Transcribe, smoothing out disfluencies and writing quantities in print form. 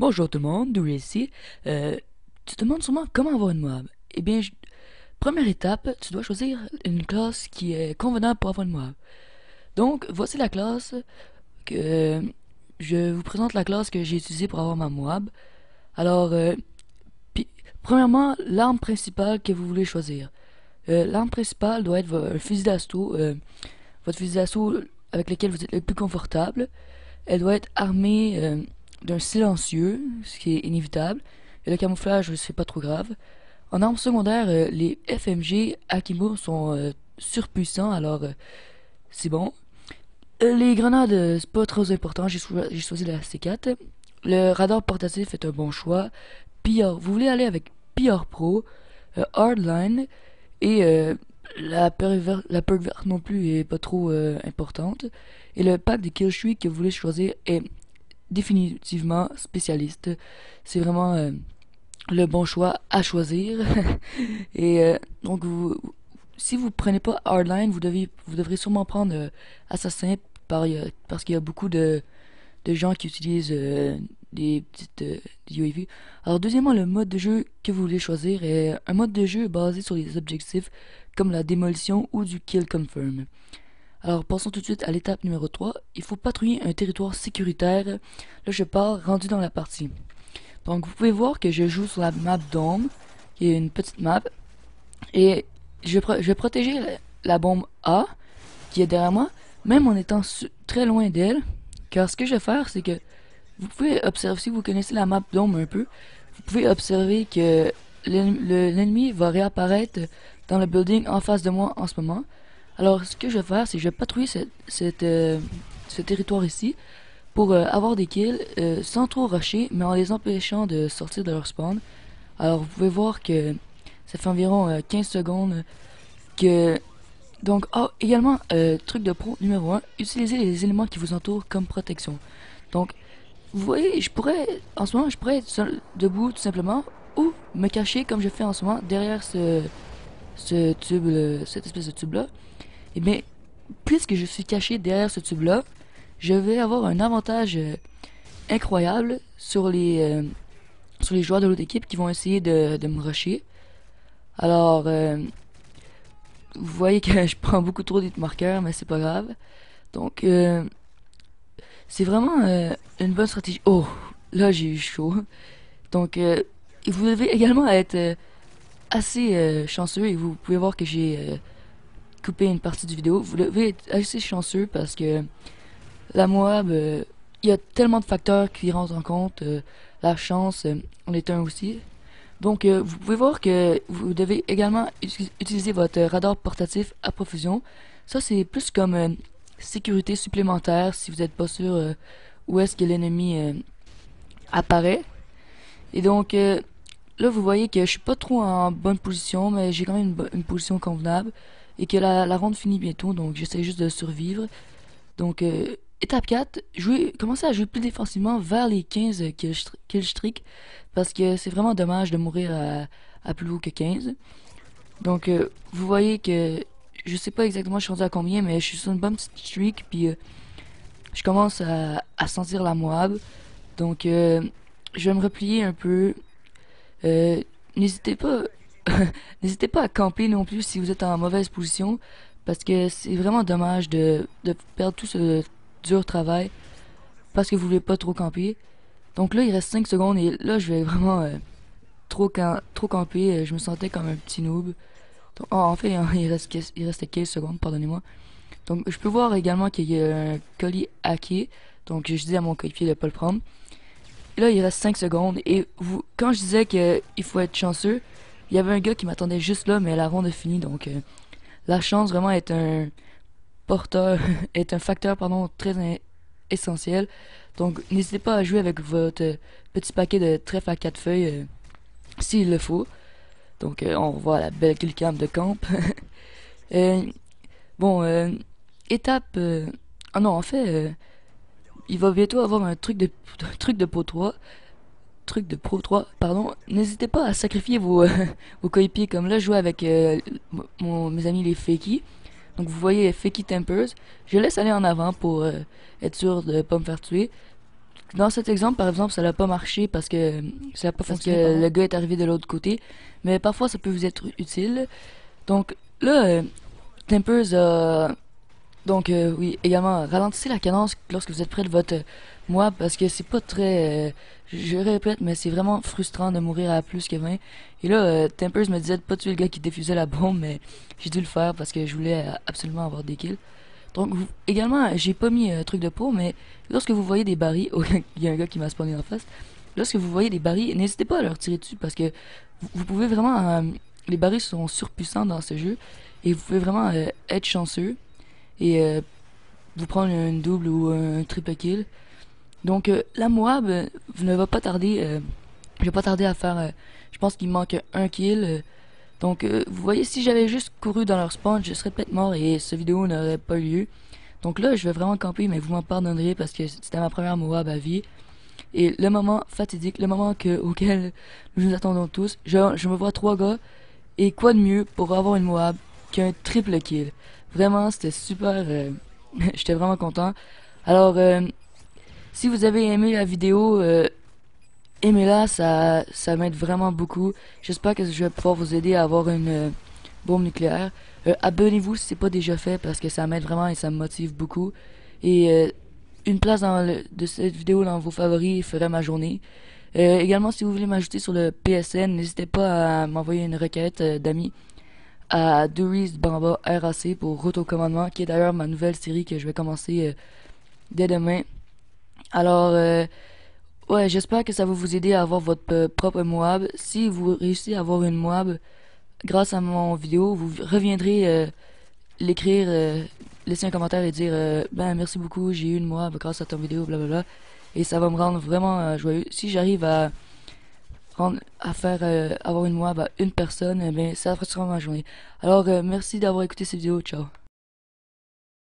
Bonjour tout le monde, Douri ici. Tu te demandes sûrement comment avoir une mob. Eh bien, première étape, tu dois choisir une classe qui est convenable pour avoir une mob. Donc, voici la classe que je vous présente la classe que j'ai utilisée pour avoir ma mob. Alors, pi- premièrement, l'arme principale que vous voulez choisir. L'arme principale doit être un fusil d'assaut, votre fusil d'assaut avec lequel vous êtes le plus confortable. Elle doit être armée d'un silencieux, ce qui est inévitable. Et le camouflage, c'est pas trop grave. En armes secondaires, les FMG Akimbo sont surpuissants, alors c'est bon. Les grenades, c'est pas trop important, j'ai choisi la C4. Le radar portatif est un bon choix. PR, vous voulez aller avec PR Pro, Hardline, et la perk verte non plus est pas trop importante. Et le pack de Killstreak que vous voulez choisir est définitivement spécialiste. C'est vraiment le bon choix à choisir. Et donc, si vous prenez pas Hardline, vous devrez sûrement prendre Assassin parce qu'il y a beaucoup de gens qui utilisent des petites des UAV. Alors, deuxièmement, le mode de jeu que vous voulez choisir est un mode de jeu basé sur les objectifs comme la démolition ou du kill confirm. Alors, passons tout de suite à l'étape numéro 3. Il faut patrouiller un territoire sécuritaire. Là, je pars rendu dans la partie. Donc, vous pouvez voir que je joue sur la map Dome, qui est une petite map. Et je vais protéger la bombe A, qui est derrière moi, même en étant très loin d'elle. Car ce que je vais faire, c'est que vous pouvez observer, si vous connaissez la map Dome un peu, vous pouvez observer que l'ennemi va réapparaître dans le building en face de moi en ce moment. Alors, ce que je vais faire, c'est que je vais patrouiller ce territoire ici pour avoir des kills sans trop rusher, mais en les empêchant de sortir de leur spawn. Alors, vous pouvez voir que ça fait environ 15 secondes que... Donc, également, truc de pro numéro 1, utilisez les éléments qui vous entourent comme protection. Donc, vous voyez, en ce moment, je pourrais être debout tout simplement, ou me cacher comme je fais en ce moment derrière ce tube, cette espèce de tube-là. Et bien, puisque je suis caché derrière ce tube-là, je vais avoir un avantage incroyable sur les joueurs de l'autre équipe qui vont essayer de me rusher. Alors, vous voyez que je prends beaucoup trop d'hit marqueurs, mais c'est pas grave. Donc, c'est vraiment une bonne stratégie. Oh, là j'ai eu chaud. Donc, vous devez également être assez chanceux et vous pouvez voir que j'ai coupé une partie du vidéo. Vous devez être assez chanceux parce que la Moab, il y a tellement de facteurs qui rentrent en compte. La chance en est un aussi. Donc, vous pouvez voir que vous devez également utiliser votre radar portatif à profusion. Ça, c'est plus comme sécurité supplémentaire si vous n'êtes pas sûr où est-ce que l'ennemi apparaît. Et donc, là, vous voyez que je suis pas trop en bonne position, mais j'ai quand même une position convenable. Et que la ronde finit bientôt, donc j'essaie juste de survivre. Donc, étape 4, commencer à jouer plus défensivement vers les 15 kill streak. Parce que c'est vraiment dommage de mourir à plus haut que 15. Donc, vous voyez que je sais pas exactement je suis rendu à combien, mais je suis sur une bonne petite streak. Puis, je commence à sentir la moab. Donc, je vais me replier un peu. Euh, n'hésitez pas, n'hésitez pas à camper non plus si vous êtes en mauvaise position. Parce que c'est vraiment dommage de perdre tout ce dur travail parce que vous voulez pas trop camper. Donc là, il reste 5 secondes et là, je vais vraiment trop camper. Je me sentais comme un petit noob. Donc, en fait, il restait 15 secondes, pardonnez-moi. Donc, je peux voir également qu'il y a un colis hacké. Donc, je dis à mon coéquipier de pas le prendre. Et là, il reste 5 secondes. Et quand je disais qu'il faut être chanceux, il y avait un gars qui m'attendait juste là, mais la ronde est finie. Donc, la chance vraiment est un porteur, est un facteur, pardon, très essentiel. Donc, n'hésitez pas à jouer avec votre petit paquet de trèfle à 4 feuilles s'il le faut. Donc, on voit la belle killcam de camp. Euh, bon, étape... ah non, en fait, il va bientôt avoir un truc de, truc de Pro 3. Truc de Pro 3, pardon. N'hésitez pas à sacrifier vos coéquipiers. Comme là, je joue avec mes amis les Fakey. Donc, vous voyez Fakey Tempers. Je laisse aller en avant pour être sûr de ne pas me faire tuer. dans cet exemple, par exemple, ça n'a pas marché parce que ça n'a pas Parce fonctionné, que le pardon. gars est arrivé de l'autre côté. Mais parfois, ça peut vous être utile. Donc là, Tempers a donc oui, également ralentissez la cadence lorsque vous êtes près de votre moi parce que c'est pas très je répète mais c'est vraiment frustrant de mourir à plus que 20. Et là Tempers me disait de pas tuer le gars qui diffusait la bombe mais j'ai dû le faire parce que je voulais absolument avoir des kills. Donc également j'ai pas mis truc de pro mais lorsque vous voyez des barils, oh, il y a un gars qui m'a spawné en face. Lorsque vous voyez des barils, n'hésitez pas à leur tirer dessus parce que vous pouvez vraiment les barils sont surpuissants dans ce jeu et vous pouvez vraiment être chanceux et vous prendre une double ou un triple kill. Donc la Moab ne va pas tarder, je vais pas tarder à faire, je pense qu'il me manque un kill. Donc vous voyez, si j'avais juste couru dans leur spawn, je serais peut-être mort et cette vidéo n'aurait pas eu lieu. Donc là, je vais vraiment camper, mais vous m'en pardonnerez parce que c'était ma première Moab à vie. Et le moment fatidique, le moment auquel nous nous attendons tous, je me vois trois gars, et quoi de mieux pour avoir une Moab qu'un triple kill. Vraiment, c'était super, j'étais vraiment content. Alors, si vous avez aimé la vidéo, aimez-la, ça m'aide vraiment beaucoup. J'espère que je vais pouvoir vous aider à avoir une bombe nucléaire. Abonnez-vous si c'est pas déjà fait parce que ça m'aide vraiment et ça me motive beaucoup. Et une place de cette vidéo dans vos favoris ferait ma journée. Également, si vous voulez m'ajouter sur le PSN, n'hésitez pas à m'envoyer une requête d'amis à Duris Bamba RAC pour Route au commandement, qui est d'ailleurs ma nouvelle série que je vais commencer dès demain. Alors, ouais, j'espère que ça va vous aider à avoir votre propre Moab. Si vous réussissez à avoir une Moab, grâce à mon vidéo, vous reviendrez l'écrire, laisser un commentaire et dire ben merci beaucoup, j'ai eu une Moab grâce à ton vidéo, blablabla. Et ça va me rendre vraiment joyeux. Si j'arrive à faire avoir une Moab à une personne, ben ça fera sûrement ma journée. Alors merci d'avoir écouté cette vidéo, ciao.